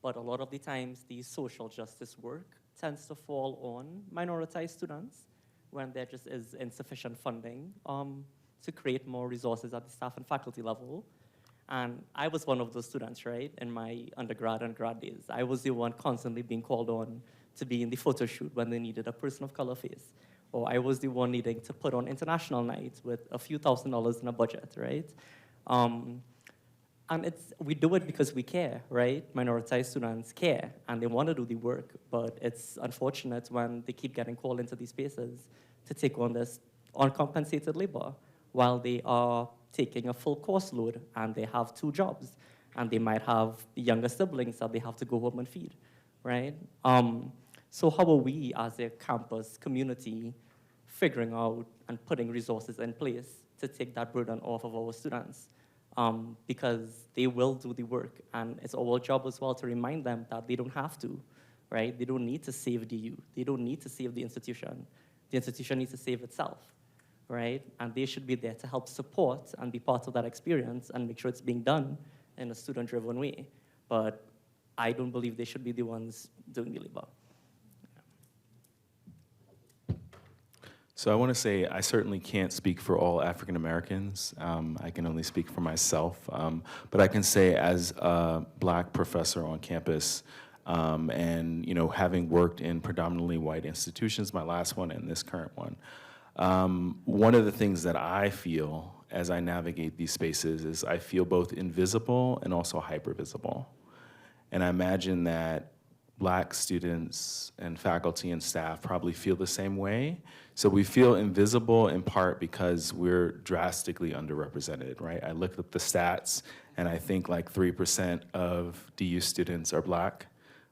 but a lot of the times the social justice work tends to fall on minoritized students when there just is insufficient funding to create more resources at the staff and faculty level. And I was one of those students, right, in my undergrad and grad days. I was the one constantly being called on to be in the photo shoot when they needed a person of color face. Or I was the one needing to put on international nights with a few $1,000s in a budget, right? And we do it because we care, right? Minoritized students care, and they want to do the work, but it's unfortunate when they keep getting called into these spaces to take on this uncompensated labor while they are taking a full course load and they have 2 jobs, and they might have younger siblings that they have to go home and feed, right? So how are we as a campus community figuring out and putting resources in place to take that burden off of our students? Because they will do the work, and it's our job as well to remind them that they don't have to, right? They don't need to save the youth. They don't need to save the institution. The institution needs to save itself, right? And they should be there to help support and be part of that experience and make sure it's being done in a student-driven way. But I don't believe they should be the ones doing the labor. So I want to say I certainly can't speak for all African Americans. I can only speak for myself. But I can say as a Black professor on campus, and having worked in predominantly white institutions, my last one and this current one, one of the things that I feel as I navigate these spaces is I feel both invisible and also hypervisible. And I imagine that Black students and faculty and staff probably feel the same way. So we feel invisible in part because we're drastically underrepresented, right? I looked up the stats and I think like 3% of DU students are Black,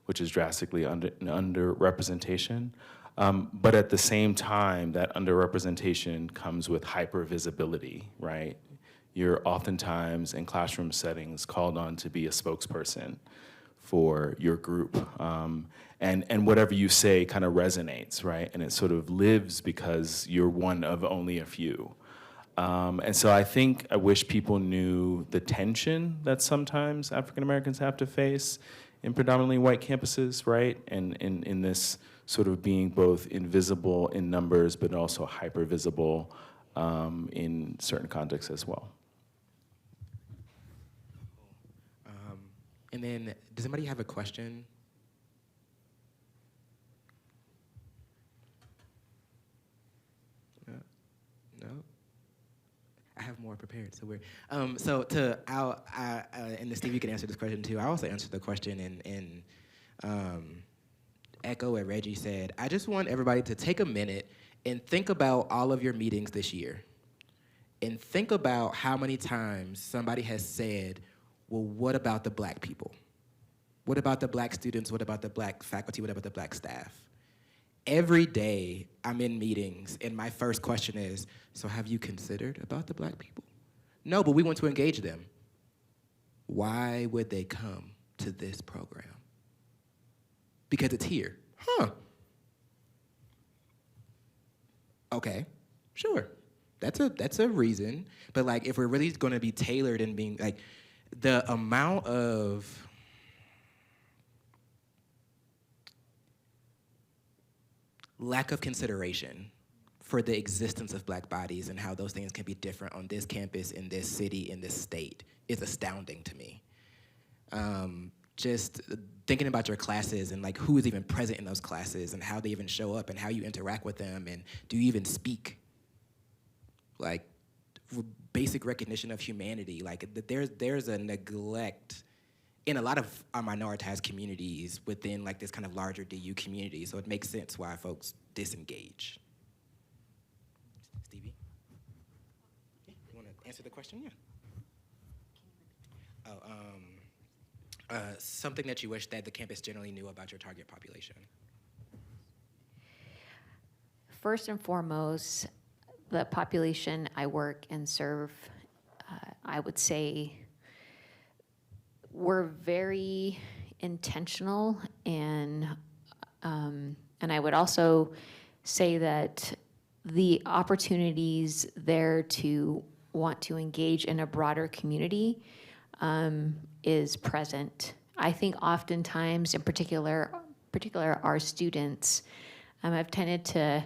which is drastically underrepresentation. But at the same time, that underrepresentation comes with hypervisibility, right? You're oftentimes in classroom settings called on to be a spokesperson for your group. And whatever you say kind of resonates, right? And it sort of lives because you're one of only a few. And so I wish people knew the tension that sometimes African Americans have to face in predominantly white campuses, right? And in this sort of being both invisible in numbers, but also hypervisible in certain contexts as well. And then, does anybody have a question No. I have more prepared, so we're so to and Steve, you can answer this question too. I also answered the question in echo what Reggie said. I just want everybody to take a minute and think about all of your meetings this year, and think about how many times somebody has said, "Well, what about the black people? What about the black students? What about the black faculty? What about the black staff?" Every day I'm in meetings, and my first question is, so have you considered about the black people? No, but we want to engage them. Why would they come to this program? Because it's here. Huh. Okay, sure. That's a reason. But like, if we're really gonna be tailored and being like, the amount of lack of consideration for the existence of black bodies and how those things can be different on this campus, in this city, in this state is astounding to me. Just thinking about your classes and like who is even present in those classes and how they even show up and how you interact with them and do you even speak? Like basic recognition of humanity. Like there's a neglect in a lot of our minoritized communities within like this kind of larger DU community, so it makes sense why folks disengage. Stevie? Yeah, you wanna answer the question? Yeah. Something that you wish that the campus generally knew about your target population. First and foremost, the population I work and serve, I would say we're very intentional, and I would also say that the opportunities there to want to engage in a broader community is present. I think oftentimes, in particular our students, have tended to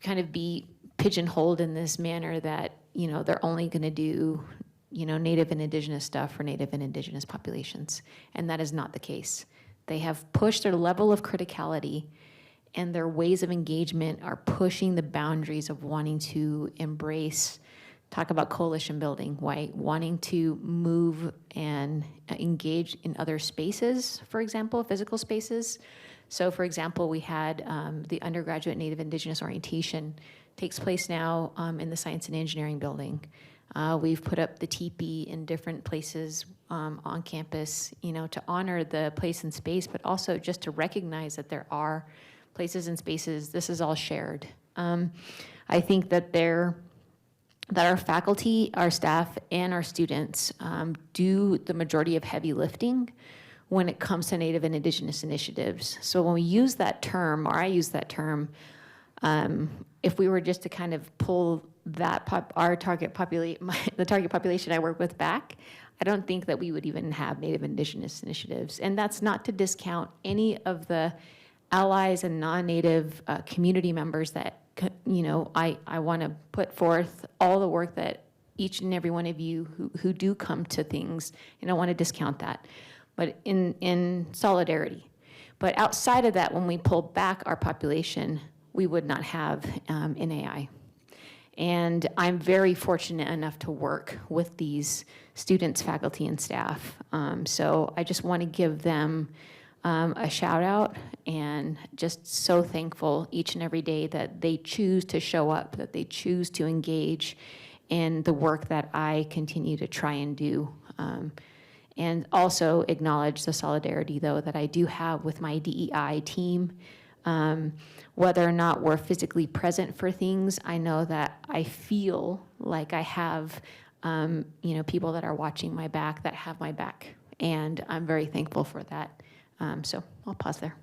kind of be pigeonholed in this manner that, you know, they're only going to do, you know, Native and Indigenous stuff for Native and Indigenous populations, and that is not the case. They have pushed their level of criticality, and their ways of engagement are pushing the boundaries of wanting to embrace, talk about coalition building, right? Wanting to move and engage in other spaces, for example, physical spaces. So for example, we had the undergraduate Native Indigenous orientation takes place now in the Science and Engineering building. We've put up the teepee in different places on campus, you know, to honor the place and space, but also just to recognize that there are places and spaces, this is all shared. I think that our faculty, our staff, and our students do the majority of heavy lifting when it comes to Native and Indigenous initiatives. So when we use that term, or I use that term, if we were just to kind of pull that the target population I work with back, I don't think that we would even have Native Indigenous initiatives. And that's not to discount any of the allies and non-Native community members that, you know, I want to put forth all the work that each and every one of you who do come to things, and I want to discount that, but in solidarity. But outside of that, when we pull back our population, we would not have NAI. And I'm very fortunate enough to work with these students, faculty, and staff. So I just want to give them a shout out, and just so thankful each and every day that they choose to show up, that they choose to engage in the work that I continue to try and do. And also acknowledge the solidarity, though, that I do have with my DEI team. Whether or not we're physically present for things, I know that I feel like I have you know, people that are watching my back, that have my back. And I'm very thankful for that. So I'll pause there.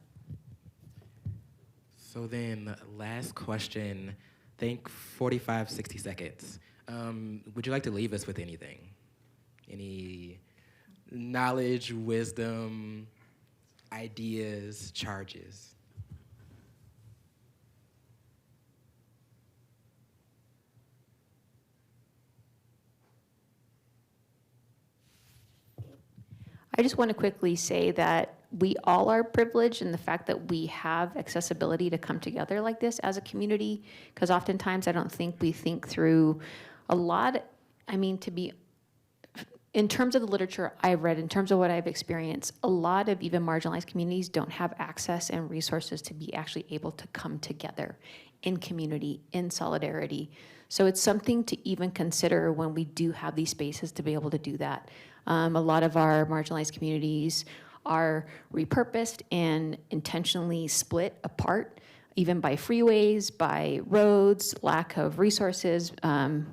So then, last question, think 45, 60 seconds. Would you like to leave us with anything? Any knowledge, wisdom, ideas, charges? I just want to quickly say that we all are privileged in the fact that we have accessibility to come together like this as a community, because oftentimes I don't think we think through a lot. I mean, in terms of the literature I've read, in terms of what I've experienced, a lot of even marginalized communities don't have access and resources to be actually able to come together in community, in solidarity. So it's something to even consider when we do have these spaces to be able to do that. A lot of our marginalized communities are repurposed and intentionally split apart, even by freeways, by roads, lack of resources,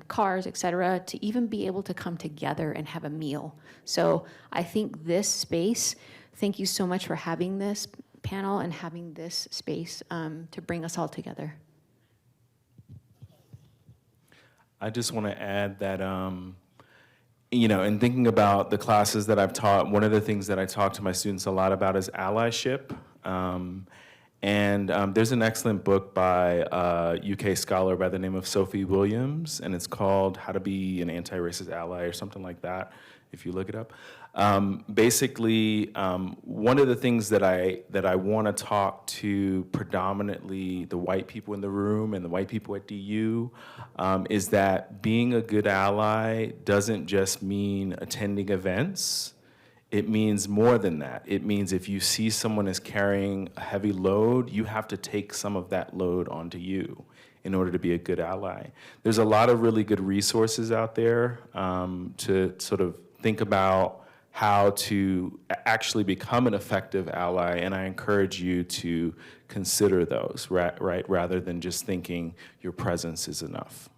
cars, et cetera, to even be able to come together and have a meal. So I think this space, thank you so much for having this panel and having this space to bring us all together. I just want to add that, in thinking about the classes that I've taught, one of the things that I talk to my students a lot about is allyship. There's an excellent book by a UK scholar by the name of Sophie Williams, and it's called How to Be an Anti-Racist Ally or something like that, if you look it up. Basically, one of the things that I want to talk to predominantly the white people in the room and the white people at DU is that being a good ally doesn't just mean attending events. It means more than that. It means if you see someone is carrying a heavy load, you have to take some of that load onto you in order to be a good ally. There's a lot of really good resources out there to sort of think about how to actually become an effective ally, and I encourage you to consider those, right, rather than just thinking your presence is enough.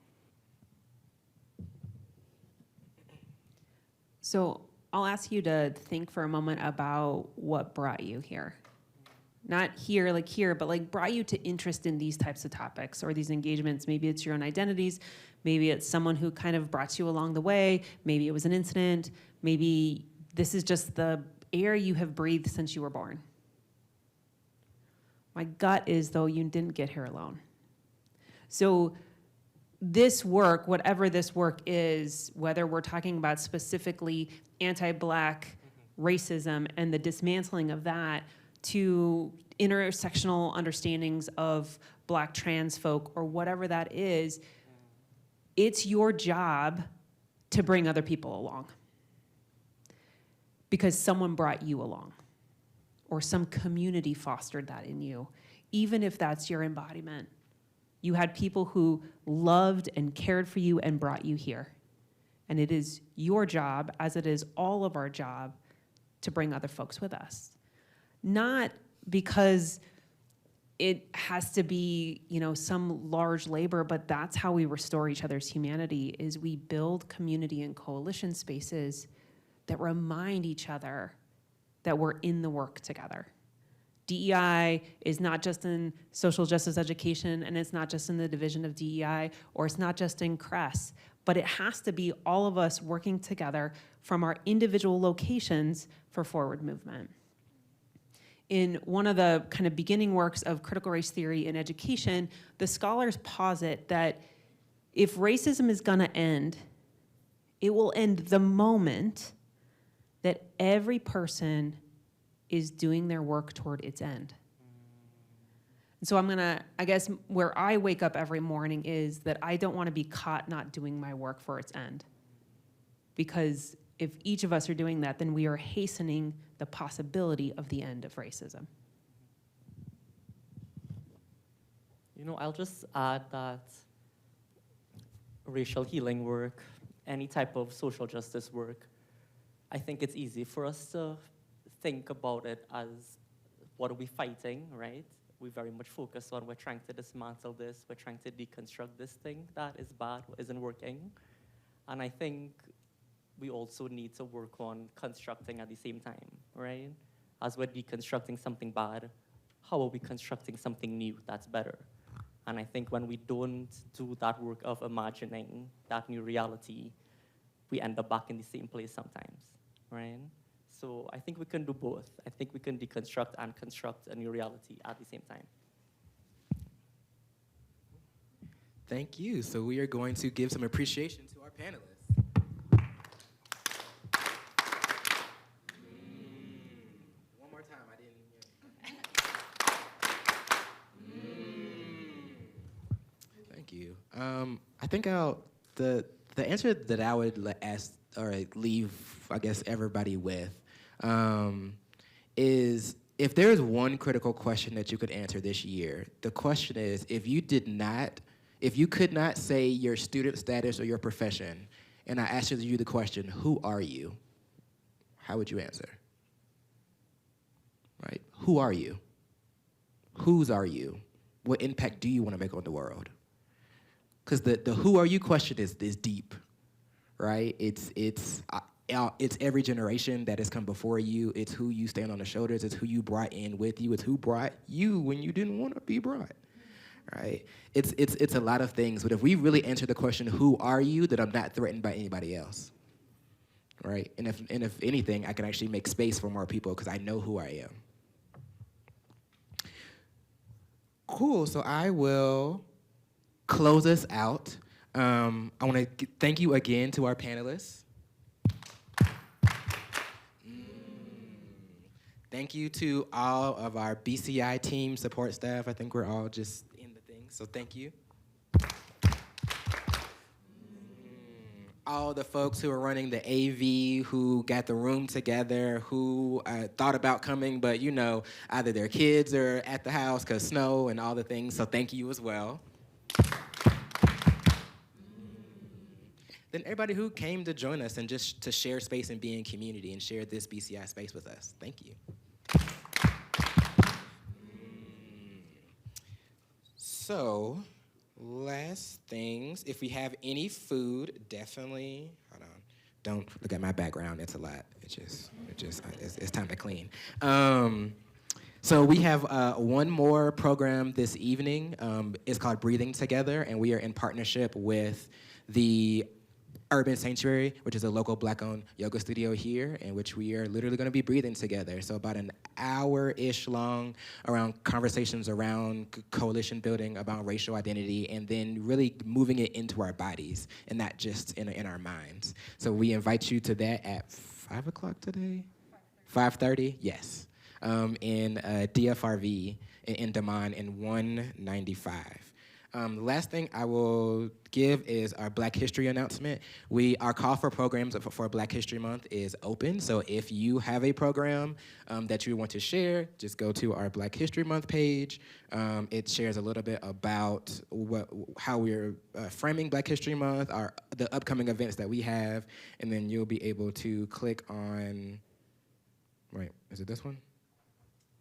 So I'll ask you to think for a moment about what brought you here. Not here, like here, but like brought you to interest in these types of topics or these engagements. Maybe it's your own identities. Maybe it's someone who kind of brought you along the way. Maybe it was an incident. Maybe this is just the air you have breathed since you were born. My gut is, though, you didn't get here alone. So this work, whatever this work is, whether we're talking about specifically anti-Black racism and the dismantling of that to intersectional understandings of Black trans folk or whatever that is, it's your job to bring other people along because someone brought you along or some community fostered that in you, even if that's your embodiment. You had people who loved and cared for you and brought you here. And it is your job, as it is all of our job, to bring other folks with us. Not because it has to be, some large labor, but that's how we restore each other's humanity, is we build community and coalition spaces that remind each other that we're in the work together. DEI is not just in social justice education, and it's not just in the division of DEI, or it's not just in CRES, but it has to be all of us working together from our individual locations for forward movement. In one of the kind of beginning works of critical race theory in education, the scholars posit that if racism is gonna end, it will end the moment that every person is doing their work toward its end. And so I guess where I wake up every morning is that I don't wanna be caught not doing my work for its end. Because if each of us are doing that, then we are hastening the possibility of the end of racism. I'll just add that racial healing work, any type of social justice work, I think it's easy for us to think about it as what are we fighting, right? We very much focus on we're trying to dismantle this, we're trying to deconstruct this thing that is bad, isn't working. And I think we also need to work on constructing at the same time, right? As we're deconstructing something bad, how are we constructing something new that's better? And I think when we don't do that work of imagining that new reality, we end up back in the same place sometimes, right? So I think we can do both. I think we can deconstruct and construct a new reality at the same time. Thank you. So we are going to give some appreciation to our panelists. One more time. I think the answer that I would ask or leave, I guess, everybody with is if there is one critical question that you could answer this year, the question is if you could not say your student status or your profession, and I asked you the question, who are you? How would you answer? Right? Who are you? Whose are you? What impact do you want to make on the world? Because the who are you question is deep, right? It's every generation that has come before you. It's who you stand on the shoulders. It's who you brought in with you. It's who brought you when you didn't want to be brought, right? It's a lot of things. But if we really answer the question, who are you, then I'm not threatened by anybody else, right? And if anything, I can actually make space for more people because I know who I am. Cool. So I will close us out. I want to thank you again to our panelists. Thank you to all of our BCI team support staff. I think we're all just in the thing, so thank you. All the folks who are running the AV, who got the room together, who thought about coming, but either their kids are at the house because snow and all the things, so thank you as well. Then everybody who came to join us and just to share space and be in community and share this BCI space with us. Thank you. So, last things, if we have any food, definitely, hold on, don't look at my background, it's a lot. It's time to clean. So we have one more program this evening. It's called Breathing Together, and we are in partnership with the Urban Sanctuary, which is a local Black-owned yoga studio here, in which we are literally going to be breathing together. So about an hour-ish long around conversations around coalition building, about racial identity, and then really moving it into our bodies and not just in our minds. So we invite you to that at 5 o'clock today? 5:30? Yes. In DFRV in Damon in 195. The last thing I will give is our Black History announcement. Our call for programs for Black History Month is open, so if you have a program that you want to share, just go to our Black History Month page. It shares a little bit about how we're framing Black History Month, the upcoming events that we have, and then you'll be able to click on, wait, is it this one?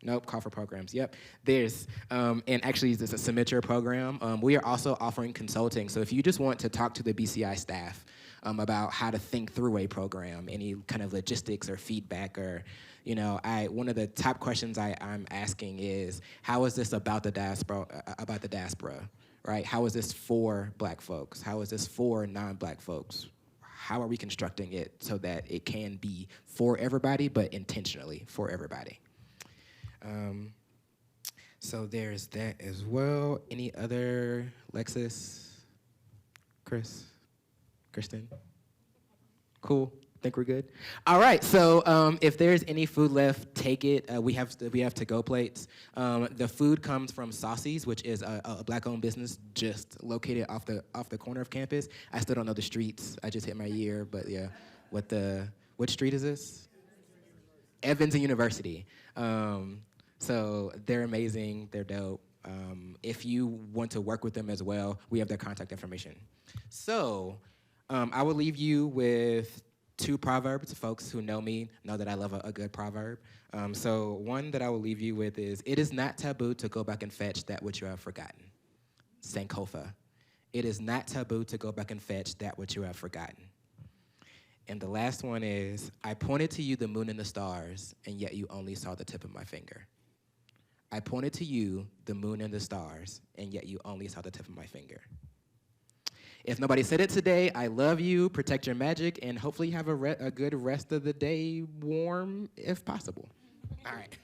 Nope, call for programs. Yep, there's, and actually it's a submit your program. We are also offering consulting. So if you just want to talk to the BCI staff about how to think through a program, any kind of logistics or feedback, or one of the top questions I'm asking is, how is this about the diaspora, right? How is this for Black folks? How is this for non-Black folks? How are we constructing it so that it can be for everybody, but intentionally for everybody? So there's that as well. Any other, Lexus, Chris, Kristen? Cool, think we're good? All right, so if there's any food left, take it. We have to-go plates. The food comes from Saucy's, which is a Black-owned business just located off the corner of campus. I still don't know the streets. I just hit my year, but yeah. What street is this? Evans and University. So they're amazing, they're dope. If you want to work with them as well, we have their contact information. So I will leave you with 2 proverbs. Folks who know me know that I love a good proverb. So one that I will leave you with is, it is not taboo to go back and fetch that which you have forgotten. Sankofa. It is not taboo to go back and fetch that which you have forgotten. And the last one is, I pointed to you the moon and the stars, and yet you only saw the tip of my finger. I pointed to you the moon and the stars, and yet you only saw the tip of my finger. If nobody said it today, I love you, protect your magic, and hopefully have a good rest of the day, warm if possible. All right.